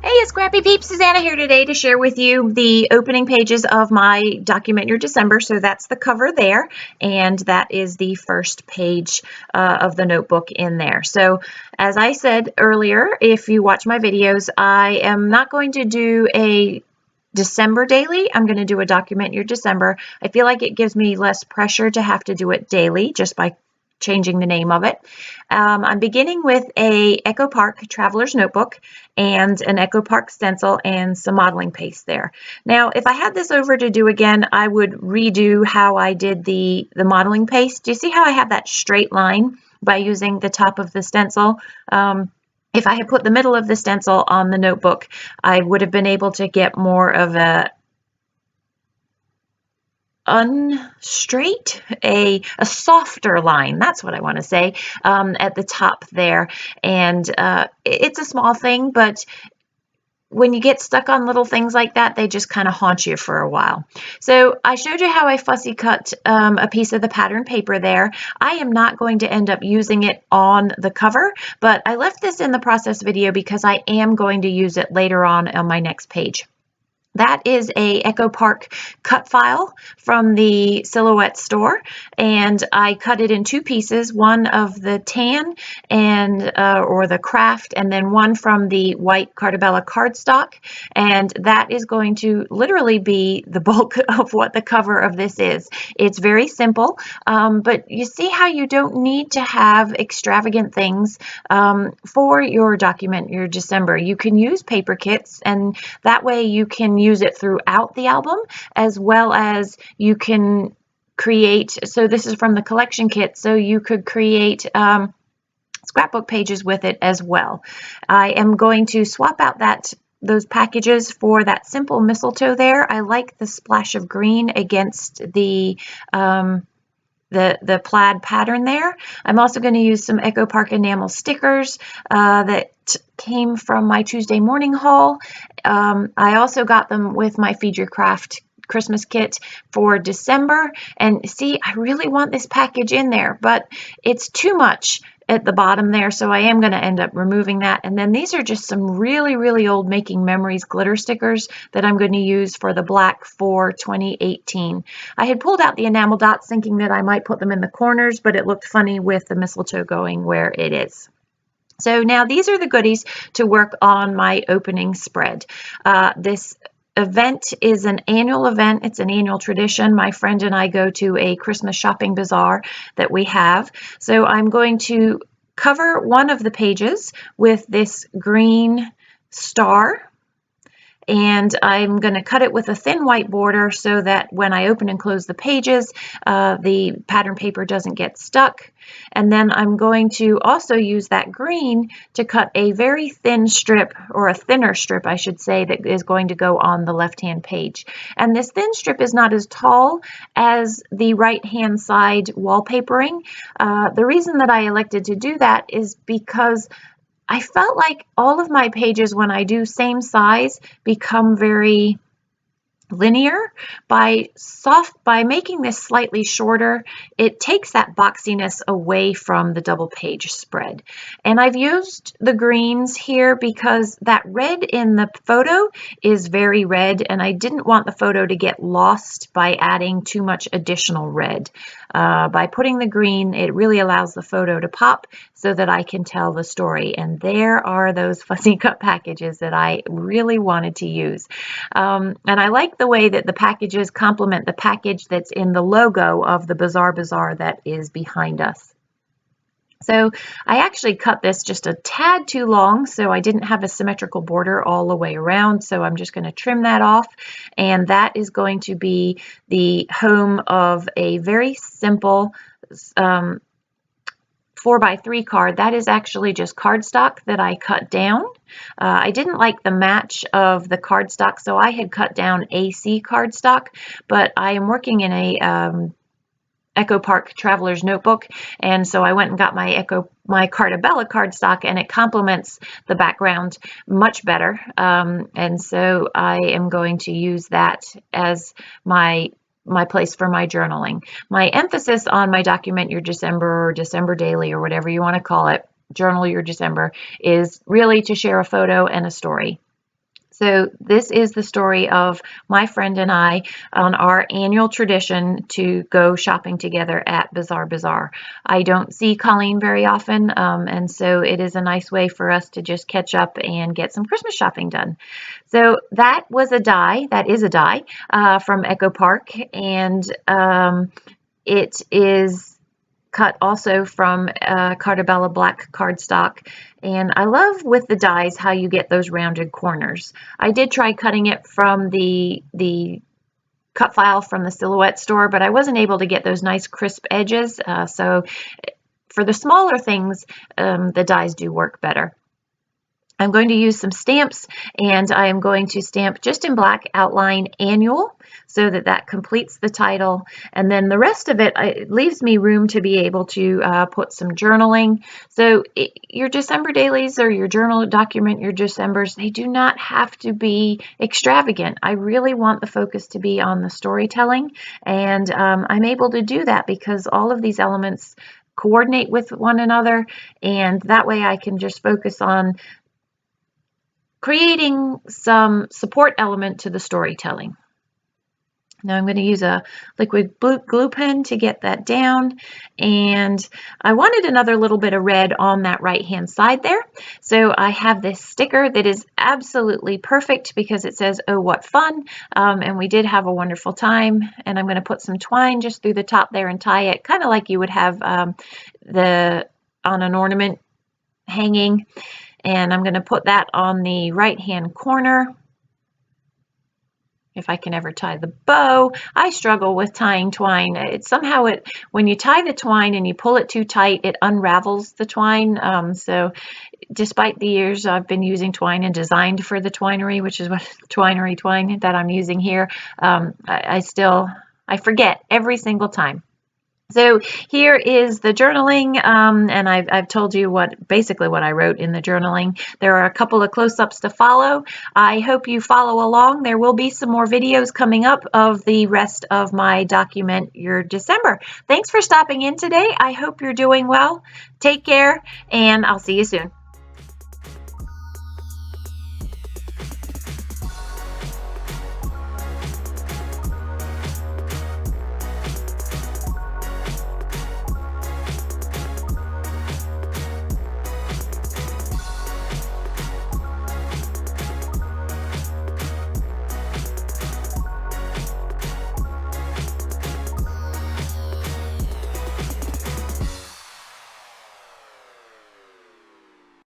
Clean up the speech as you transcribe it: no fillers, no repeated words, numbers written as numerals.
Hey, Scrappy Peeps, Suzanna here today to share with you the opening pages of my Document Your December. So that's the cover there, and that is the first page of the notebook in there. So as I said earlier, if you watch my videos, I am not going to do a December daily. I'm going to do a Document Your December. I feel like it gives me less pressure to have to do it daily just by changing the name of it. I'm beginning with a Echo Park Traveler's Notebook and an Echo Park stencil and some modeling paste there. Now, if I had this over to do again, I would redo how I did the modeling paste. Do you see how I have that straight line by using the top of the stencil? If I had put the middle of the stencil on the notebook, I would have been able to get more of a unstraight, a softer line. That's what I want to say, at the top there. And it's a small thing, but when you get stuck on little things like that, they just kind of haunt you for a while. So I showed you how I fussy cut a piece of the pattern paper there. I am not going to end up using it on the cover, but I left this in the process video because I am going to use it later on my next page. That is a Echo Park cut file from the Silhouette store, and I cut it in two pieces, one of the tan and or the craft, and then one from the white Cartabella cardstock, and that is going to literally be the bulk of what the cover of this is. It's very simple, but you see how you don't need to have extravagant things for your Document Your December. You can use paper kits, and that way you can use it throughout the album, as well as you can create, so this is from the collection kit, so you could create scrapbook pages with it as well. I am going to swap out those packages for that simple mistletoe there. I like the splash of green against the plaid pattern there. I'm also going to use some Echo Park enamel stickers that came from my Tuesday morning haul. I also got them with my Feed Your Craft Christmas kit for December. And see, I really want this package in there, but it's too much at the bottom there, so I am going to end up removing that. And then these are just some really old Making Memories glitter stickers that I'm going to use for the black for 2018. I had pulled out the enamel dots thinking that I might put them in the corners, but it looked funny with the mistletoe going where it is. So now these are the goodies to work on my opening spread. This event is an annual event. It's an annual tradition. My friend and I go to a Christmas shopping bazaar that we have. So I'm going to cover one of the pages with this green star, and I'm going to cut it with a thin white border so that when I open and close the pages, the pattern paper doesn't get stuck. And then I'm going to also use that green to cut a very thin strip, or a thinner strip, I should say, that is going to go on the left-hand page. And this thin strip is not as tall as the right-hand side wallpapering. The reason that I elected to do that is because I felt like all of my pages, when I do same size, become very linear. By making this slightly shorter, it takes that boxiness away from the double page spread. And I've used the greens here because that red in the photo is very red, and I didn't want the photo to get lost by adding too much additional red. By putting the green, it really allows the photo to pop so that I can tell the story. And there are those fussy cut packages that I really wanted to use. And I like the way that the packages complement the package that's in the logo of the Bazaar that is behind us. So I actually cut this just a tad too long, so I didn't have a symmetrical border all the way around, so I'm just going to trim that off, and that is going to be the home of a very simple 4x3 card. That is actually just cardstock that I cut down. I didn't like the match of the cardstock, so I had cut down AC cardstock, but I am working in a Echo Park Traveler's Notebook, and so I went and got my Cartabella cardstock, and it complements the background much better, and so I am going to use that as my place for my journaling. My emphasis on my Document Your December or December Daily or whatever you want to call it, Journal Your December, is really to share a photo and a story. So this is the story of my friend and I on our annual tradition to go shopping together at Bazaar Bazaar. I don't see Colleen very often, and so it is a nice way for us to just catch up and get some Christmas shopping done. So that was a die, that is a die from Echo Park, and it is cut also from Cartabella black cardstock. And I love with the dies how you get those rounded corners. I did try cutting it from the cut file from the Silhouette store, but I wasn't able to get those nice crisp edges. So for the smaller things, the dies do work better. I'm going to use some stamps, and I am going to stamp just in black outline annual so that that completes the title, and then the rest of it leaves me room to be able to put some journaling. So your December dailies or your journal document, your Decembers, they do not have to be extravagant. I really want the focus to be on the storytelling, and I'm able to do that because all of these elements coordinate with one another, and that way I can just focus on creating some support element to the storytelling. Now I'm going to use a liquid glue pen to get that down, and I wanted another little bit of red on that right hand side there. So I have this sticker that is absolutely perfect because it says, "Oh, what fun," and we did have a wonderful time. And I'm going to put some twine just through the top there and tie it kind of like you would have on an ornament hanging. And I'm going to put that on the right hand corner. If I can ever tie the bow. I struggle with tying twine. When you tie the twine and you pull it too tight, it unravels the twine. So despite the years I've been using twine and designed for the twinery, which is what twinery twine that I'm using here, I forget every single time. So here is the journaling, and I've told you basically what I wrote in the journaling. There are a couple of close-ups to follow. I hope you follow along. There will be some more videos coming up of the rest of my Document Your December. Thanks for stopping in today. I hope you're doing well. Take care, and I'll see you soon.